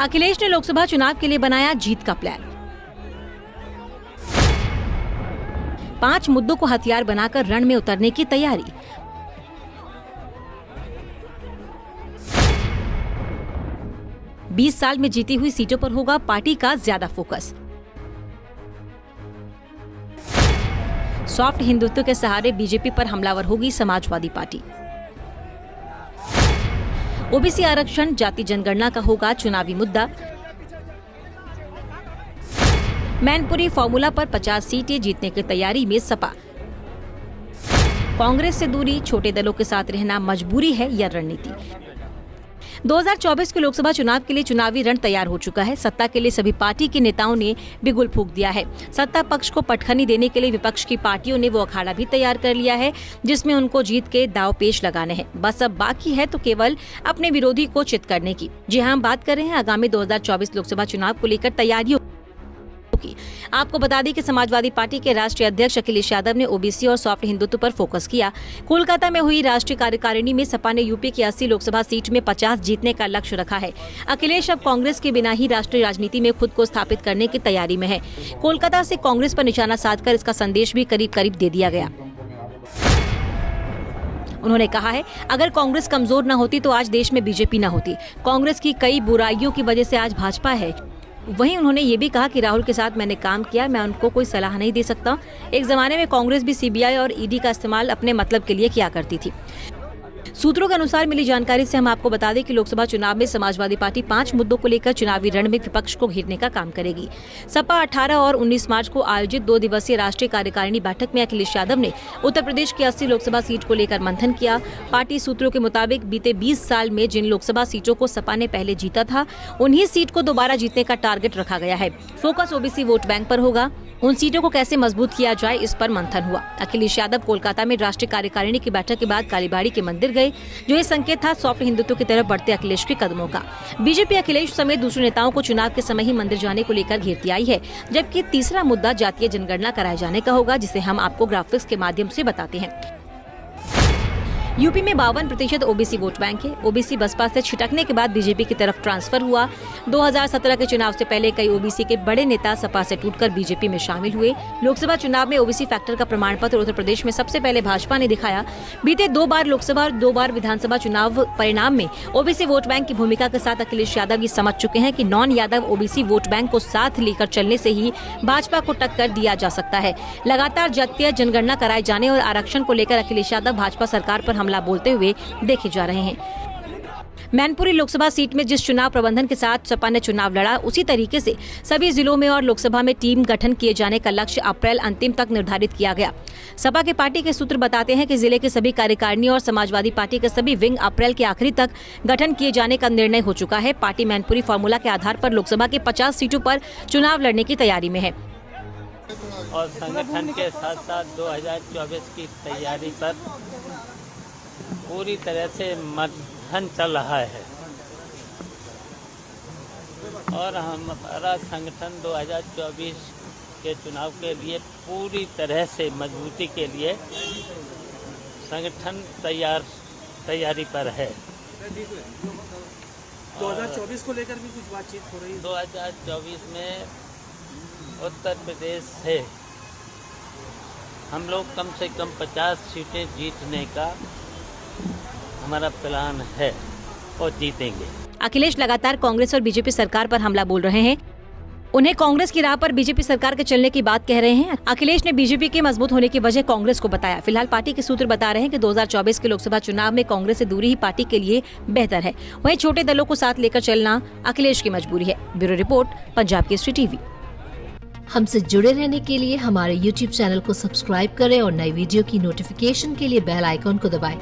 अखिलेश ने लोकसभा चुनाव के लिए बनाया जीत का प्लान। 5 मुद्दों को हथियार बनाकर रण में उतरने की तैयारी। बीस साल में जीती हुई सीटों पर होगा पार्टी का ज्यादा फोकस। सॉफ्ट हिंदुत्व के सहारे बीजेपी पर हमलावर होगी समाजवादी पार्टी। ओबीसी आरक्षण, जाति जनगणना का होगा चुनावी मुद्दा। मैनपुरी फॉर्मूला पर 50 सीटें जीतने की तैयारी में सपा। कांग्रेस से दूरी, छोटे दलों के साथ रहना मजबूरी है या रणनीति। 2024 के लोकसभा चुनाव के लिए चुनावी रण तैयार हो चुका है। सत्ता के लिए सभी पार्टी के नेताओं ने बिगुल फूंक दिया है। सत्ता पक्ष को पटखनी देने के लिए विपक्ष की पार्टियों ने वो अखाड़ा भी तैयार कर लिया है जिसमें उनको जीत के दाव पेश लगाने हैं। बस अब बाकी है तो केवल अपने विरोधी को चित करने की। जी हाँ, हम बात कर रहे हैं आगामी 2024 लोकसभा चुनाव को लेकर तैयारियों की। आपको बता दें कि समाजवादी पार्टी के राष्ट्रीय अध्यक्ष अखिलेश यादव ने ओबीसी और सॉफ्ट हिंदुत्व पर फोकस किया। कोलकाता में हुई राष्ट्रीय कार्यकारिणी में सपा ने यूपी की 80 लोकसभा सीट में 50 जीतने का लक्ष्य रखा है। अखिलेश अब कांग्रेस के बिना ही राष्ट्रीय राजनीति में खुद को स्थापित करने की तैयारी में है। कोलकाता से कांग्रेस पर निशाना साधकर इसका संदेश भी करीब करीब दे दिया गया। उन्होंने कहा है, अगर कांग्रेस कमजोर न होती तो आज देश में बीजेपी न होती। कांग्रेस की कई बुराइयों की वजह से आज भाजपा है। वहीं उन्होंने ये भी कहा कि राहुल के साथ मैंने काम किया, मैं उनको कोई सलाह नहीं दे सकता। एक जमाने में कांग्रेस भी सीबीआई और ईडी का इस्तेमाल अपने मतलब के लिए किया करती थी। सूत्रों के अनुसार मिली जानकारी से हम आपको बता दें कि लोकसभा चुनाव में समाजवादी पार्टी 5 मुद्दों को लेकर चुनावी रण में विपक्ष को घेरने का काम करेगी। सपा 18 और 19 मार्च को आयोजित 2 दिवसीय राष्ट्रीय कार्यकारिणी बैठक में अखिलेश यादव ने उत्तर प्रदेश की 80 लोकसभा सीट को लेकर मंथन किया। पार्टी सूत्रों के मुताबिक बीते 20 साल में जिन लोकसभा सीटों को सपा ने पहले जीता था, उन्हीं सीट को दोबारा जीतने का टारगेट रखा गया है। फोकस ओबीसी वोट बैंक पर होगा। उन सीटों को कैसे मजबूत किया जाए, इस पर मंथन हुआ। अखिलेश यादव कोलकाता में राष्ट्रीय कार्यकारिणी की बैठक के बाद कालीबाड़ी के मंदिर गए, जो ये संकेत था सॉफ्ट हिंदुत्व की तरफ बढ़ते अखिलेश के कदमों का। बीजेपी अखिलेश समेत दूसरे नेताओं को चुनाव के समय ही मंदिर जाने को लेकर घेरती आई है, जबकि तीसरा मुद्दा जातीय जनगणना कराए जाने का होगा, जिसे हम आपको ग्राफिक्स के माध्यम से बताते हैं। यूपी में 52% ओबीसी वोट बैंक है। ओबीसी बसपा से छिटकने के बाद बीजेपी की तरफ ट्रांसफर हुआ। 2017 के चुनाव से पहले कई ओबीसी के बड़े नेता सपा से टूटकर बीजेपी में शामिल हुए। लोकसभा चुनाव में ओबीसी फैक्टर का प्रमाण पत्र उत्तर प्रदेश में सबसे पहले भाजपा ने दिखाया। बीते 2 बार लोकसभा और 2 बार विधानसभा चुनाव परिणाम में ओबीसी वोट बैंक की भूमिका के साथ अखिलेश यादव ये समझ चुके हैं कि non Yadav OBC vote bank को साथ लेकर चलने से ही भाजपा को टक्कर दिया जा सकता है। लगातार जातीय जनगणना कराए जाने और आरक्षण को लेकर अखिलेश यादव भाजपा सरकार पर हमला बोलते हुए देखे जा रहे हैं। मैनपुरी लोकसभा सीट में जिस चुनाव प्रबंधन के साथ सपा ने चुनाव लड़ा, उसी तरीके से सभी जिलों में और लोकसभा में टीम गठन किए जाने का लक्ष्य अप्रैल अंतिम तक निर्धारित किया गया। सपा के पार्टी के सूत्र बताते हैं कि जिले के सभी कार्यकारिणी और समाजवादी पार्टी के सभी विंग अप्रैल के आखिरी तक गठन किए जाने का निर्णय हो चुका है। पार्टी मैनपुरी फॉर्मूला के आधार पर लोकसभा के 50 सीटों पर चुनाव लड़ने की तैयारी में है और संगठन के साथ साथ 2024 की तैयारी पर पूरी तरह से मंथन चल रहा है और हमारा संगठन 2024 के चुनाव के लिए पूरी तरह से मजबूती के लिए संगठन तैयारी पर है। 2024 को लेकर भी कुछ बातचीत हो रही है। 2024 में उत्तर प्रदेश से हम लोग कम से कम 50 सीटें जीतने का हमारा प्लान है और जीतेंगे। अखिलेश लगातार कांग्रेस और बीजेपी सरकार पर हमला बोल रहे हैं। उन्हें कांग्रेस की राह पर बीजेपी सरकार के चलने की बात कह रहे हैं। अखिलेश ने बीजेपी के मजबूत होने की वजह कांग्रेस को बताया। फिलहाल पार्टी के सूत्र बता रहे हैं कि 2024 के लोकसभा चुनाव में कांग्रेस से दूरी ही पार्टी के लिए बेहतर है। वहीं छोटे दलों को साथ लेकर चलना अखिलेश की मजबूरी है। Bureau report, Punjab Kesari TV. हमसे जुड़े रहने के लिए हमारे YouTube चैनल को सब्सक्राइब करें और नई वीडियो की नोटिफिकेशन के लिए बेल आइकॉन को दबाएं।